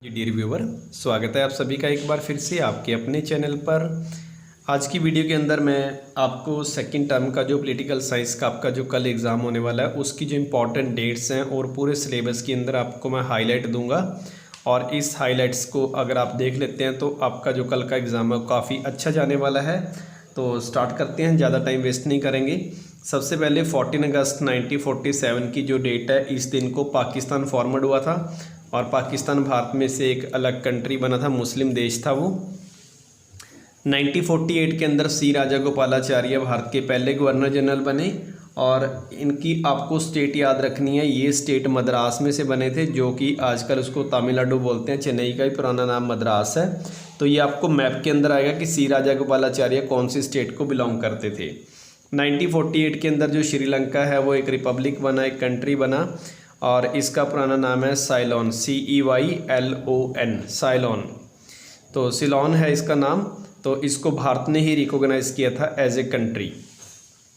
जी dear viewer, स्वागत है आप सभी का एक बार फिर से आपके अपने चैनल पर। आज की वीडियो के अंदर मैं आपको सेकंड टर्म का जो पॉलिटिकल साइंस का आपका जो कल एग्ज़ाम होने वाला है उसकी जो इम्पोर्टेंट डेट्स हैं और पूरे सिलेबस के अंदर आपको मैं हाईलाइट दूंगा। और इस हाईलाइट्स को अगर आप देख लेते हैं तो आपका जो कल का एग्ज़ाम है काफ़ी अच्छा जाने वाला है। तो स्टार्ट करते हैं, ज़्यादा टाइम वेस्ट नहीं करेंगे। सबसे पहले 14 अगस्त 1947 की जो डेट है, इस दिन को पाकिस्तान फॉर्मड हुआ था और पाकिस्तान भारत में से एक अलग कंट्री बना था, मुस्लिम देश था वो। 1948 के अंदर सी राजागोपालाचार्य भारत के पहले गवर्नर जनरल बने और इनकी आपको स्टेट याद रखनी है, ये स्टेट मद्रास में से बने थे, जो कि आजकल उसको तमिलनाडु बोलते हैं। चेन्नई का ही पुराना नाम मद्रास है। तो ये आपको मैप के अंदर आएगा कि सी राजागोपालाचार्य कौन सी स्टेट को बिलोंग करते थे। 1948 के अंदर जो श्रीलंका है वो एक रिपब्लिक बना, एक कंट्री बना और इसका पुराना नाम है साइलोन, CEYLON, साइलोन। तो सिलोन है इसका नाम। तो इसको भारत ने ही रिकॉग्नाइज़ किया था एज ए कंट्री।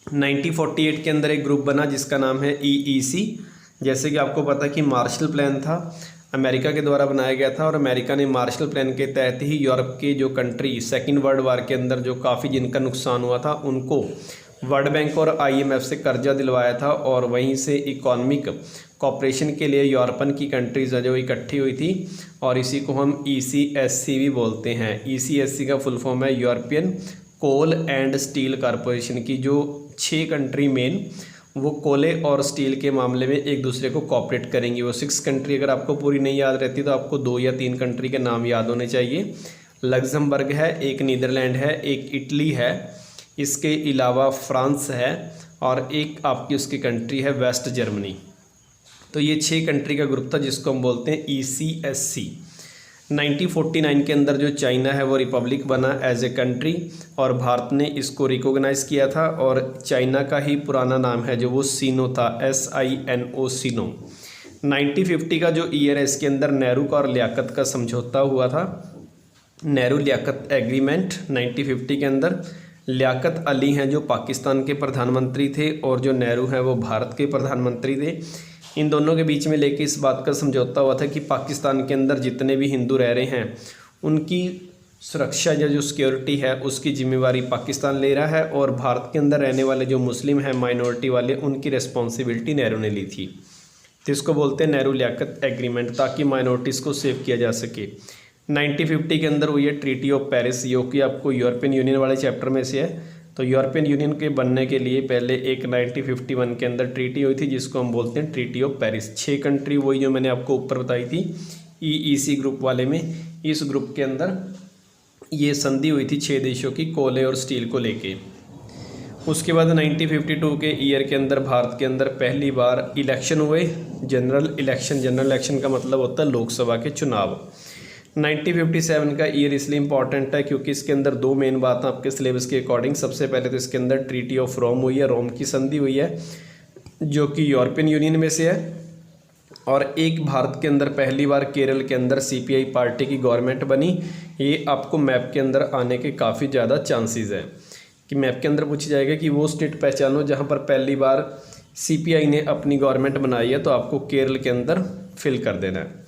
1948 के अंदर एक ग्रुप बना जिसका नाम है EEC। जैसे कि आपको पता है कि मार्शल प्लान था, अमेरिका के द्वारा बनाया गया था और अमेरिका ने मार्शल प्लान के तहत ही यूरोप के जो कंट्री सेकेंड वर्ल्ड वार के अंदर जो काफ़ी जिनका नुकसान हुआ था उनको वर्ल्ड बैंक और IMF से कर्जा दिलवाया था और वहीं से इकोनॉमिक कॉपरेशन के लिए यूरोपन की कंट्रीज़ जो इकट्ठी हुई थी और इसी को हम ECSC भी बोलते हैं। ECSC का फुल फॉर्म है European coal and steel corporation की जो 6 कंट्री मेन वो कोले और स्टील के मामले में एक दूसरे को कॉपरेट करेंगी। वो 6 कंट्री अगर आपको पूरी नहीं याद रहती तो आपको 2 या 3 कंट्री के नाम याद होने चाहिए। लग्जमबर्ग है, एक नीदरलैंड है, एक इटली है, इसके अलावा फ्रांस है और एक आपकी उसकी कंट्री है वेस्ट जर्मनी। तो ये 6 कंट्री का ग्रुप था जिसको हम बोलते हैं ECSC। 1949 के अंदर जो चाइना है वो रिपब्लिक बना एज ए कंट्री और भारत ने इसको रिकॉग्नाइज़ किया था और चाइना का ही पुराना नाम है जो वो सीनो था, SINO, सीनो। 1950 का जो ईयर है इसके अंदर नेहरू का और लियाकत का समझौता हुआ था, नेहरू लियाकत एग्रीमेंट। 1950 के अंदर लियाकत अली हैं जो पाकिस्तान के प्रधानमंत्री थे और जो नेहरू हैं वो भारत के प्रधानमंत्री थे। इन दोनों के बीच में लेके इस बात का समझौता हुआ था कि पाकिस्तान के अंदर जितने भी हिंदू रह रहे हैं उनकी सुरक्षा या जो सिक्योरिटी है उसकी जिम्मेवारी पाकिस्तान ले रहा है और भारत के अंदर रहने वाले जो मुस्लिम हैं माइनॉरिटी वाले उनकी रिस्पॉन्सिबिलिटी नेहरू ने ली थी। तो इसको बोलते हैं नेहरू लियाकत एग्रीमेंट, ताकि माइनॉरिटीज़ को सेव किया जा सके। 1950 के अंदर हुई है ट्रीटी ऑफ पेरिस, जो कि आपको यूरोपियन यूनियन वाले चैप्टर में से है। तो यूरोपियन यूनियन के बनने के लिए पहले एक 1951 के अंदर ट्रीटी हुई थी जिसको हम बोलते हैं ट्रीटी ऑफ पेरिस। 6 कंट्री वही जो मैंने आपको ऊपर बताई थी EEC ग्रुप वाले में, इस ग्रुप के अंदर ये संधि हुई थी 6 देशों की कोले और स्टील को लेके। उसके बाद 1952 के ईयर के अंदर भारत के अंदर पहली बार इलेक्शन हुए, जनरल इलेक्शन का मतलब होता है लोकसभा के चुनाव। 1957 का ईयर इसलिए इंपॉर्टेंट है क्योंकि इसके अंदर 2 मेन बात आपके सिलेबस के अकॉर्डिंग। सबसे पहले तो इसके अंदर ट्रीटी ऑफ रोम हुई है, रोम की संधि हुई है जो कि यूरोपियन यूनियन में से है। और एक भारत के अंदर पहली बार केरल के अंदर CPI पार्टी की गवर्नमेंट बनी। ये आपको मैप के अंदर आने के काफ़ी ज़्यादा चांसेस है कि मैप के अंदर पूछा जाएगा कि वो स्टेट पहचानो जहाँ पर पहली बार CPI ने अपनी गवर्नमेंट बनाई है, तो आपको केरल के अंदर फिल कर देना है।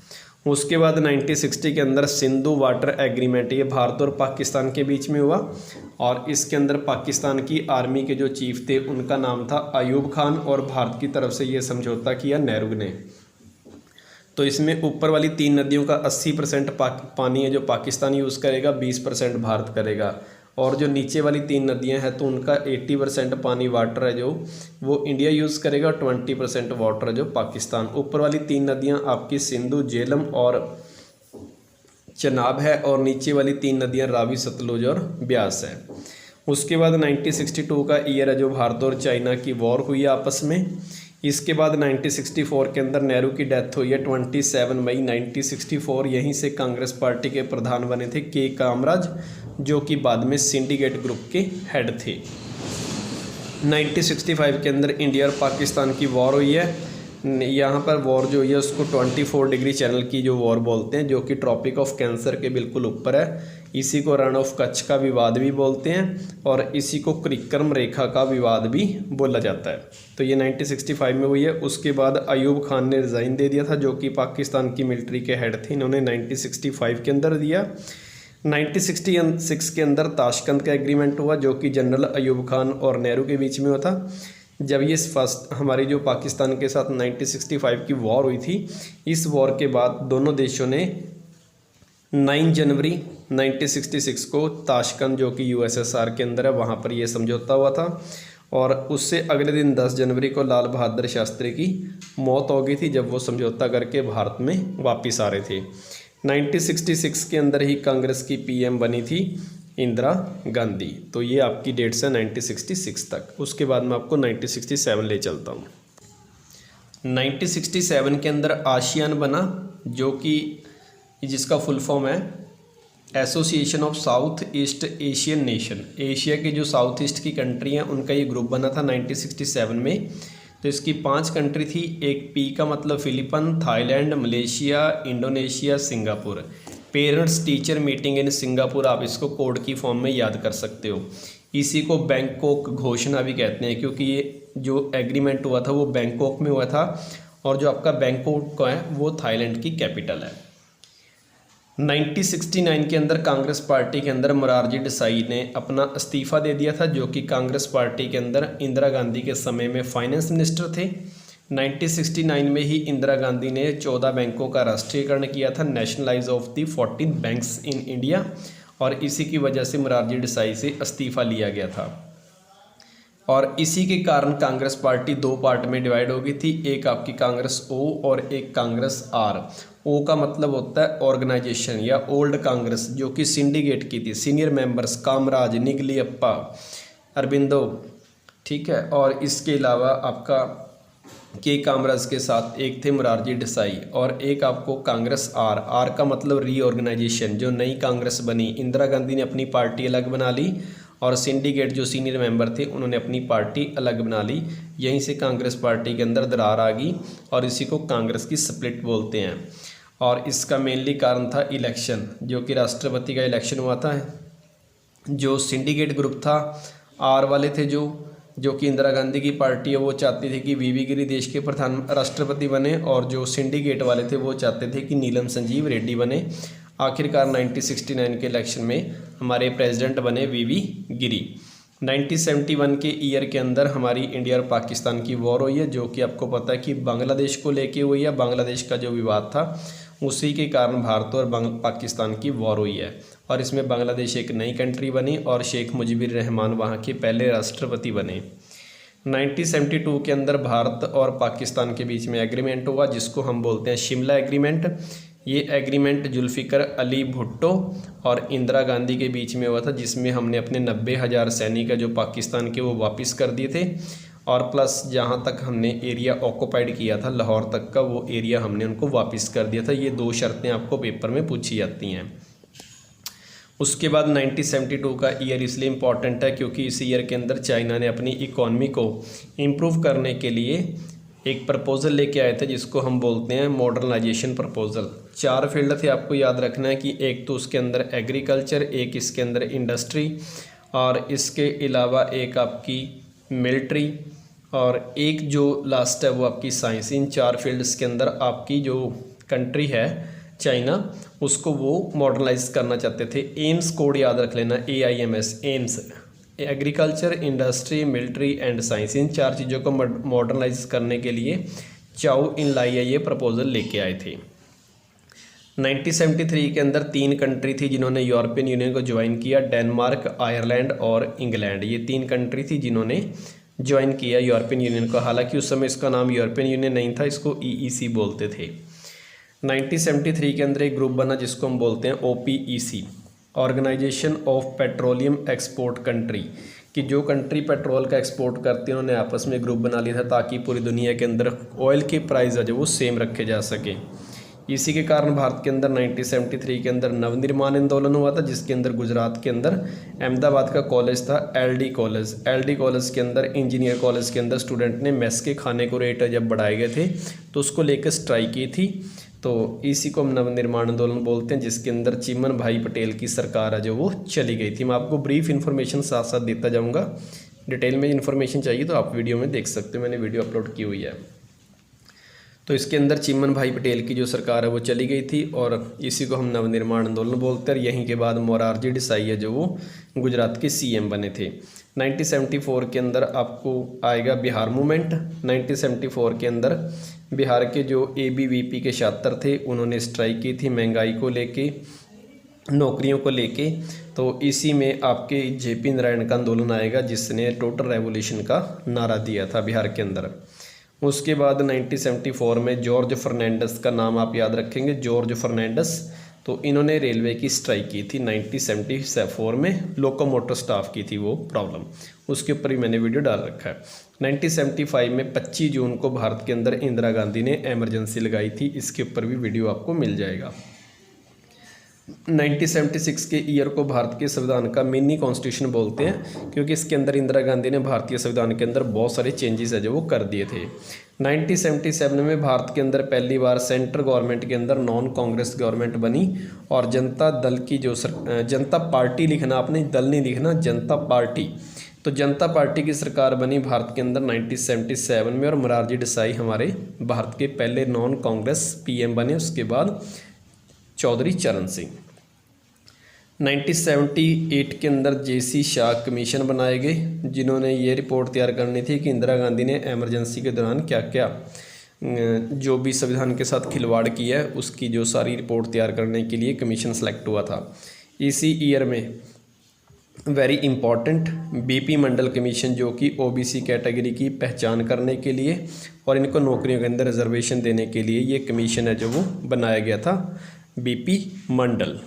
उसके बाद 1960 के अंदर सिंधु वाटर एग्रीमेंट, ये भारत और पाकिस्तान के बीच में हुआ और इसके अंदर पाकिस्तान की आर्मी के जो चीफ थे उनका नाम था अयूब खान और भारत की तरफ से ये समझौता किया नेहरू ने। तो इसमें ऊपर वाली 3 नदियों का 80% पानी है जो पाकिस्तान यूज़ करेगा, 20% भारत करेगा और जो नीचे वाली 3 नदियां हैं तो उनका 80% पानी वाटर है जो वो इंडिया यूज़ करेगा, 20% वाटर है जो पाकिस्तान। ऊपर वाली 3 नदियां आपकी सिंधु, झेलम और चनाब है और नीचे वाली 3 नदियां रावी, सतलुज और ब्यास है। उसके बाद 1962 का ईयर है जो भारत और चाइना की वॉर हुई है आपस में। इसके बाद 1964 के अंदर नेहरू की डेथ हुई है 27 मई 1964। यहीं से कांग्रेस पार्टी के प्रधान बने थे के कामराज, जो कि बाद में सिंडिकेट ग्रुप के हेड थे। 1965 के अंदर इंडिया और पाकिस्तान की वॉर हुई है। यहाँ पर वॉर जो है उसको 24 डिग्री चैनल की जो वॉर बोलते हैं, जो कि ट्रॉपिक ऑफ कैंसर के बिल्कुल ऊपर है। इसी को रण ऑफ कच्छ का विवाद भी बोलते हैं और इसी को क्रिक्रम रेखा का विवाद भी बोला जाता है। तो ये 1965 में हुई है। उसके बाद अयूब खान ने रिज़ाइन दे दिया था, जो कि पाकिस्तान की मिलिट्री के हेड थे। इन्होंने 1965 के अंदर दिया। 1966 के अंदर ताशकंद का एग्रीमेंट हुआ, जो कि जनरल अयूब खान और नेहरू के बीच में हुआ था। जब ये फर्स्ट हमारी जो पाकिस्तान के साथ 1965 की वॉर हुई थी, इस वॉर के बाद दोनों देशों ने 9 जनवरी 1966 को ताशकंद, जो कि यूएसएसआर के अंदर है, वहाँ पर ये समझौता हुआ था। और उससे अगले दिन 10 जनवरी को लाल बहादुर शास्त्री की मौत हो गई थी, जब वो समझौता करके भारत में वापस आ रहे थे। 1966 के अंदर ही कांग्रेस की पीएम बनी थी इंदिरा गांधी। तो ये आपकी डेट्स है 1966 तक। उसके बाद मैं आपको 1967 ले चलता हूँ। 1967 के अंदर आसियान बना, जो कि जिसका फुल फॉर्म है association of south east Asian nation. Asia के जो साउथ ईस्ट की कंट्री हैं उनका ये ग्रुप बना था 1967 में। तो इसकी 5 कंट्री थी। एक पी का मतलब Philippine, Thailand, Malaysia, Indonesia, Singapore. Parents teacher meeting in Singapore, आप इसको कोड की फॉर्म में याद कर सकते हो। इसी को बैंकॉक घोषणा भी कहते हैं, क्योंकि ये जो एग्रीमेंट हुआ था वो बैंकॉक में हुआ था और जो आपका बैंकॉक का है वो थाईलैंड की कैपिटल है। 1969 के अंदर कांग्रेस पार्टी के अंदर मोरारजी देसाई ने अपना इस्तीफ़ा दे दिया था, जो कि कांग्रेस पार्टी के अंदर इंदिरा गांधी के समय में फाइनेंस मिनिस्टर थे। 1969 में ही इंदिरा गांधी ने 14 बैंकों का राष्ट्रीयकरण किया था, nationalise of the 14 banks in India, और इसी की वजह से मोरारजी देसाई से इस्तीफ़ा लिया गया था। और इसी के कारण कांग्रेस पार्टी 2 पार्ट में डिवाइड हो गई थी, एक आपकी कांग्रेस ओ और एक कांग्रेस आर। ओ का मतलब होता है ऑर्गेनाइजेशन या ओल्ड कांग्रेस, जो कि सिंडिकेट की थी। सीनियर मेंबर्स कामराज, निगलियप्पा, अरबिंदो, ठीक है। और इसके अलावा आपका के कामराज के साथ एक थे मोरारजी देसाई, और एक आपको कांग्रेस आर। आर का मतलब रीऑर्गेनाइजेशन, जो नई कांग्रेस बनी। इंदिरा गांधी ने अपनी पार्टी अलग बना ली और सिंडिकेट जो सीनियर मेंबर थे उन्होंने अपनी पार्टी अलग बना ली। यहीं से कांग्रेस पार्टी के अंदर दरार आ गई और इसी को कांग्रेस की स्प्लिट बोलते हैं। और इसका मेनली कारण था इलेक्शन, जो कि राष्ट्रपति का इलेक्शन हुआ था। जो सिंडिकेट ग्रुप था, आर वाले थे जो कि इंदिरा गांधी की पार्टी है, वो चाहती थी कि वीवी गिरी देश के प्रधान राष्ट्रपति बने, और जो सिंडिकेट वाले थे वो चाहते थे कि नीलम संजीव रेड्डी बने। आखिरकार 1969 के इलेक्शन में हमारे प्रेसिडेंट बने वीवी गिरी। 1971 के ईयर के अंदर हमारी इंडिया और पाकिस्तान की वॉर हुई है, जो कि आपको पता है कि बांग्लादेश को लेके हुई है। बांग्लादेश का जो विवाद था उसी के कारण भारत और पाकिस्तान की वॉर हुई है, और इसमें बांग्लादेश एक नई कंट्री बनी और शेख मुजीबुर रहमान वहाँ के पहले राष्ट्रपति बने। 1972 के अंदर भारत और पाकिस्तान के बीच में एग्रीमेंट हुआ, जिसको हम बोलते हैं शिमला एग्रीमेंट। ये एग्रीमेंट जुल्फ़िकर अली भुट्टो और इंदिरा गांधी के बीच में हुआ था, जिसमें हमने अपने 90,000 सैनिक जो पाकिस्तान के वो वापस कर दिए थे, और प्लस जहाँ तक हमने एरिया ऑक्यूपाइड किया था लाहौर तक का, वो एरिया हमने उनको वापस कर दिया था। ये 2 शर्तें आपको पेपर में पूछी जाती हैं। उसके बाद 1972 का ईयर इसलिए इम्पॉर्टेंट है क्योंकि इस ईयर के अंदर चाइना ने अपनी इकॉनमी को इम्प्रूव करने के लिए एक प्रपोज़ल लेके आए थे, जिसको हम बोलते हैं मॉडर्नाइजेशन प्रपोज़ल। 4 फील्ड थे, आपको याद रखना है कि एक तो उसके अंदर एग्रीकल्चर, एक इसके अंदर इंडस्ट्री, और इसके अलावा एक आपकी मिलिट्री, और एक जो लास्ट है वो आपकी साइंस। इन 4 फील्ड्स के अंदर आपकी जो कंट्री है चाइना, उसको वो मॉडर्नाइज करना चाहते थे। एम्स कोड याद रख लेना, AIMS, AIMS. Agriculture, industry, military and science, इन 4 चीज़ों को मॉडर्नाइज करने के लिए चाओ इन लाई ये प्रपोज़ल लेके आए थे। 1973 के अंदर 3 कंट्री थी जिन्होंने यूरोपियन यूनियन को ज्वाइन किया, डेनमार्क, आयरलैंड और इंग्लैंड। ये 3 कंट्री थी जिन्होंने ज्वाइन किया यूरोपियन यूनियन को। हालांकि उस समय इसका नाम यूरोपियन यूनियन नहीं था, इसको EEC बोलते थे। 1973 के अंदर एक ग्रुप बना जिसको हम बोलते हैं OPEC, organisation of petroleum export country, कि जो कंट्री पेट्रोल का एक्सपोर्ट करती है उन्होंने आपस में ग्रुप बना लिया था ताकि पूरी दुनिया के अंदर ऑयल के प्राइस जो वो सेम रखे जा सके। इसी के कारण भारत के अंदर 1973 के अंदर नवनिर्माण आंदोलन हुआ था, जिसके अंदर गुजरात के अंदर अहमदाबाद का कॉलेज था एलडी कॉलेज के अंदर, इंजीनियर कॉलेज के अंदर स्टूडेंट ने मेस के खाने को रेट जब बढ़ाए गए थे तो उसको लेकर स्ट्राइक की थी। तो इसी को हम नवनिर्माण आंदोलन बोलते हैं, जिसके अंदर चिमन भाई पटेल की सरकार है जो वो चली गई थी। मैं आपको ब्रीफ इन्फॉर्मेशन साथ साथ देता जाऊँगा, डिटेल में इन्फॉर्मेशन चाहिए तो आप वीडियो में देख सकते हो, मैंने वीडियो अपलोड की हुई है। तो इसके अंदर चिमन भाई पटेल की जो सरकार है वो चली गई थी और इसी को हम नवनिर्माण आंदोलन बोलते हैं। और यहीं के बाद मोरारजी देसाई है जो वो गुजरात के सीएम बने थे। 1974 के अंदर आपको आएगा बिहार मूवमेंट। 1974 के अंदर बिहार के जो ABVP के छात्र थे उन्होंने स्ट्राइक की थी महंगाई को लेके, नौकरियों को लेके। तो इसी में आपके JP नारायण का आंदोलन आएगा जिसने टोटल रेवोल्यूशन का नारा दिया था बिहार के अंदर। उसके बाद 1974 में जॉर्ज फर्नांडिस का नाम आप याद रखेंगे, जॉर्ज फर्नांडिस। तो इन्होंने रेलवे की स्ट्राइक की थी 1974 में, लोकोमोटर स्टाफ की थी वो प्रॉब्लम, उसके ऊपर ही मैंने वीडियो डाल रखा है। 1975 में 25 जून को भारत के अंदर इंदिरा गांधी ने एमरजेंसी लगाई थी, इसके ऊपर भी वीडियो आपको मिल जाएगा। 1976 के ईयर को भारत के संविधान का मिनी कॉन्स्टिट्यूशन बोलते हैं, क्योंकि इसके अंदर इंदिरा गांधी ने भारतीय संविधान के अंदर बहुत सारे चेंजेस है जो वो कर दिए थे। 1977 में भारत के अंदर पहली बार सेंट्रल गवर्नमेंट के अंदर नॉन कांग्रेस गवर्नमेंट बनी और जनता दल की जो जनता पार्टी लिखना, आपने दल नहीं लिखना, जनता पार्टी। तो जनता पार्टी की सरकार बनी भारत के अंदर 1977 में और मोरारजी देसाई हमारे भारत के पहले नॉन कांग्रेस PM बने। उसके बाद चौधरी चरण सिंह। 1978 के अंदर JC शाह कमीशन बनाए गए, जिन्होंने ये रिपोर्ट तैयार करनी थी कि इंदिरा गांधी ने एमरजेंसी के दौरान क्या क्या जो भी संविधान के साथ खिलवाड़ किया है उसकी जो सारी रिपोर्ट तैयार करने के लिए कमीशन सेलेक्ट हुआ था। इसी ईयर में वेरी इंपॉर्टेंट BP मंडल कमीशन, जो कि OBC कैटेगरी की पहचान करने के लिए और इनको नौकरियों के अंदर रिजर्वेशन देने के लिए ये कमीशन है जो वो बनाया गया था, BP मंडल।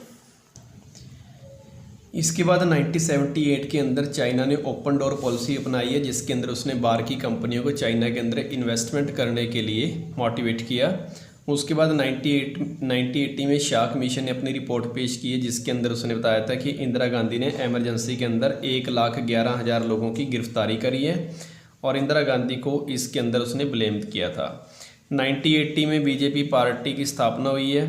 इसके बाद 1978 के अंदर चाइना ने ओपन डोर पॉलिसी अपनाई है, जिसके अंदर उसने बाहर की कंपनियों को चाइना के अंदर इन्वेस्टमेंट करने के लिए मोटिवेट किया। उसके बाद 1980 में शाह कमीशन ने अपनी रिपोर्ट पेश की है, जिसके अंदर उसने बताया था कि इंदिरा गांधी ने एमरजेंसी के अंदर 1,11,000 लोगों की गिरफ्तारी करी है और इंदिरा गांधी को इसके अंदर उसने ब्लेम किया था। 1980 में BJP पार्टी की स्थापना हुई है।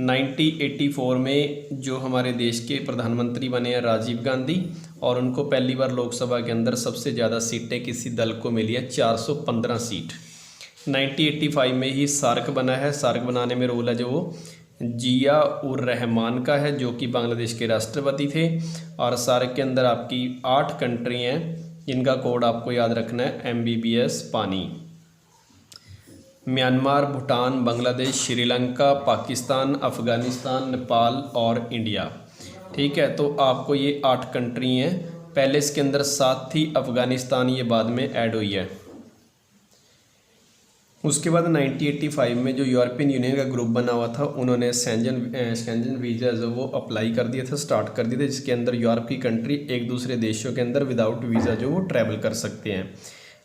1984 में जो हमारे देश के प्रधानमंत्री बने हैं राजीव गांधी, और उनको पहली बार लोकसभा के अंदर सबसे ज़्यादा सीटें किसी दल को मिली है, 415 सीट। 1985 में ही सार्क बना है। सार्क बनाने में रोल है जो वो जिया उर रहमान का है, जो कि बांग्लादेश के राष्ट्रपति थे। और सार्क के अंदर आपकी 8 कंट्री हैं, जिनका कोड आपको याद रखना है MBBS पानी। म्यांमार, भूटान, बांग्लादेश, श्रीलंका, पाकिस्तान, अफ़गानिस्तान, नेपाल और इंडिया। ठीक है, तो आपको ये 8 कंट्री हैं। पहले इसके अंदर 7 थी, अफ़गानिस्तान ये बाद में ऐड हुई है। उसके बाद 1985 में जो यूरोपियन यूनियन का ग्रुप बना हुआ था, उन्होंने शेंजन वीज़ा जो वो अप्लाई कर दिए थे, स्टार्ट कर दिए थे, जिसके अंदर यूरोप की कंट्री एक दूसरे देशों के अंदर विदाउट वीज़ा जो वो ट्रैवल कर सकते हैं।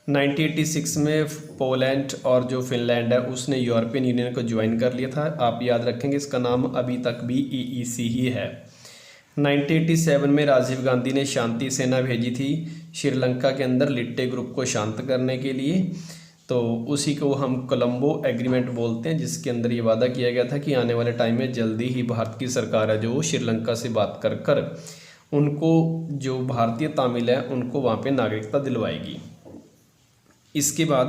1986 में पोलैंड और जो फिनलैंड है उसने यूरोपियन यूनियन को ज्वाइन कर लिया था। आप याद रखेंगे इसका नाम अभी तक भी EEC ही है। 1987 में राजीव गांधी ने शांति सेना भेजी थी श्रीलंका के अंदर लिट्टे ग्रुप को शांत करने के लिए। तो उसी को हम कोलंबो एग्रीमेंट बोलते हैं, जिसके अंदर ये वादा किया गया था कि आने वाले टाइम में जल्दी ही भारत की सरकार है जो श्रीलंका से बात कर उनको जो भारतीय तामिल है उनको वहाँ पे नागरिकता दिलवाएगी। इसके बाद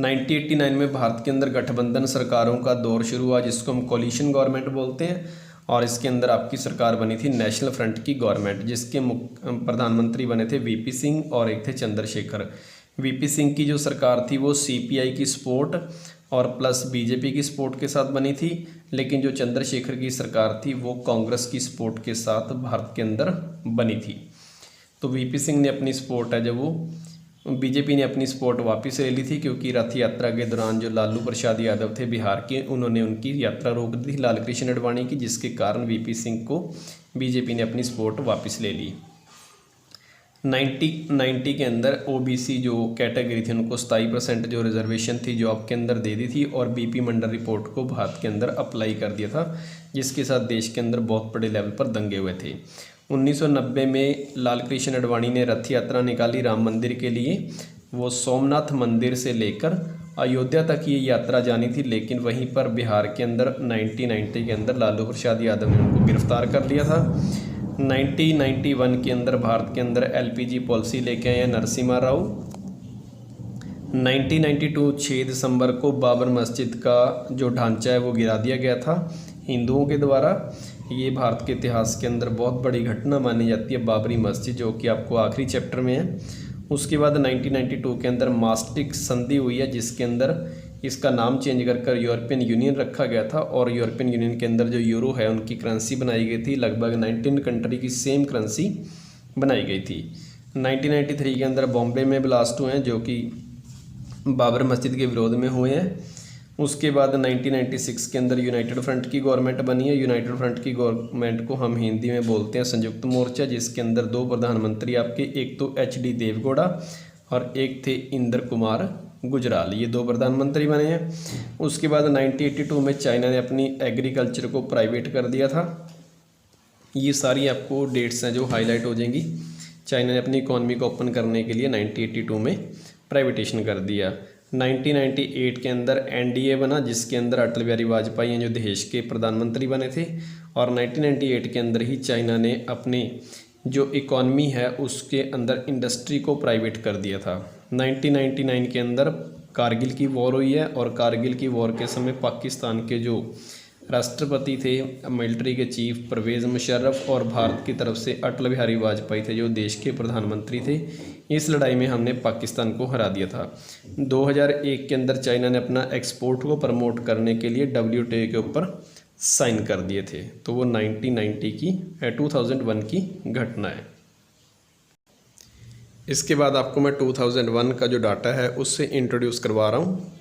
1989 में भारत के अंदर गठबंधन सरकारों का दौर शुरू हुआ, जिसको हम कोलिशन गवर्नमेंट बोलते हैं। और इसके अंदर आपकी सरकार बनी थी नेशनल फ्रंट की गवर्नमेंट, जिसके प्रधानमंत्री बने थे VP सिंह और एक थे चंद्रशेखर। VP सिंह की जो सरकार थी वो CPI की सपोर्ट और प्लस BJP की सपोर्ट के साथ बनी थी, लेकिन जो चंद्रशेखर की सरकार थी वो कांग्रेस की सपोर्ट के साथ भारत के अंदर बनी थी। तो VP सिंह ने अपनी सपोर्ट है जब वो BJP ने अपनी सपोर्ट वापस ले ली थी, क्योंकि रथ यात्रा के दौरान जो लालू प्रसाद यादव थे बिहार के, उन्होंने उनकी यात्रा रोक दी थी लाल कृष्ण आडवाणी की, जिसके कारण VP सिंह को BJP ने अपनी सपोर्ट वापस ले ली। 90 के अंदर ओबीसी जो कैटेगरी थी उनको 27% जो रिजर्वेशन थी जॉब के अंदर दे दी थी और बीपी मंडल रिपोर्ट को भारत के अंदर अप्लाई कर दिया था, जिसके साथ देश के अंदर बहुत बड़े लेवल पर दंगे हुए थे। 1990 में लाल कृष्ण आडवाणी ने रथ यात्रा निकाली राम मंदिर के लिए। वो सोमनाथ मंदिर से लेकर अयोध्या तक ये यात्रा जानी थी, लेकिन वहीं पर बिहार के अंदर 1990 के अंदर लालू प्रसाद यादव ने उनको गिरफ्तार कर लिया था। 1991 के अंदर भारत के अंदर एलपीजी पॉलिसी लेके आए हैं नरसिम्हा राव। 1992 6 दिसंबर को बाबर मस्जिद का जो ढांचा है वो गिरा दिया गया था हिंदुओं के द्वारा। ये भारत के इतिहास के अंदर बहुत बड़ी घटना मानी जाती है, बाबरी मस्जिद, जो कि आपको आखिरी चैप्टर में है। उसके बाद 1992 के अंदर मास्टिक संधि हुई है, जिसके अंदर इसका नाम चेंज कर यूरोपियन यूनियन रखा गया था और यूरोपियन यूनियन के अंदर जो यूरो है उनकी करेंसी बनाई गई थी। लगभग 19 कंट्री की सेम करेंसी बनाई गई थी। 1993 के अंदर बॉम्बे में ब्लास्ट हुए हैं जो कि बाबर मस्जिद के विरोध में हुए हैं। उसके बाद 1996 के अंदर यूनाइटेड फ्रंट की गवर्नमेंट बनी है। यूनाइटेड फ्रंट की गवर्नमेंट को हम हिंदी में बोलते हैं संयुक्त मोर्चा, जिसके अंदर 2 प्रधानमंत्री आपके, एक तो HD देवगौड़ा और एक थे इंद्र कुमार गुजराल, ये 2 प्रधानमंत्री बने हैं। उसके बाद 1982 में चाइना ने अपनी एग्रीकल्चर को प्राइवेट कर दिया था। ये सारी आपको डेट्स हैं जो हाईलाइट हो जाएंगी। चाइना ने अपनी इकॉनमी को ओपन करने के लिए 1982 में प्राइवेटेशन कर दिया। 1998 के अंदर NDA बना, जिसके अंदर अटल बिहारी वाजपेयी हैं जो देश के प्रधानमंत्री बने थे। और 1998 के अंदर ही चाइना ने अपने जो इकॉनमी है उसके अंदर इंडस्ट्री को प्राइवेट कर दिया था। 1999 के अंदर कारगिल की वॉर हुई है और कारगिल की वॉर के समय पाकिस्तान के जो राष्ट्रपति थे, मिलिट्री के चीफ परवेज़ मुशर्रफ, और भारत की तरफ से अटल बिहारी वाजपेयी थे जो देश के प्रधानमंत्री थे। इस लड़ाई में हमने पाकिस्तान को हरा दिया था। 2001 के अंदर चाइना ने अपना एक्सपोर्ट को प्रमोट करने के लिए WTO के ऊपर साइन कर दिए थे। तो वो 2001 की घटना है। इसके बाद आपको मैं 2001 का जो डाटा है उससे इंट्रोड्यूस करवा रहा हूँ।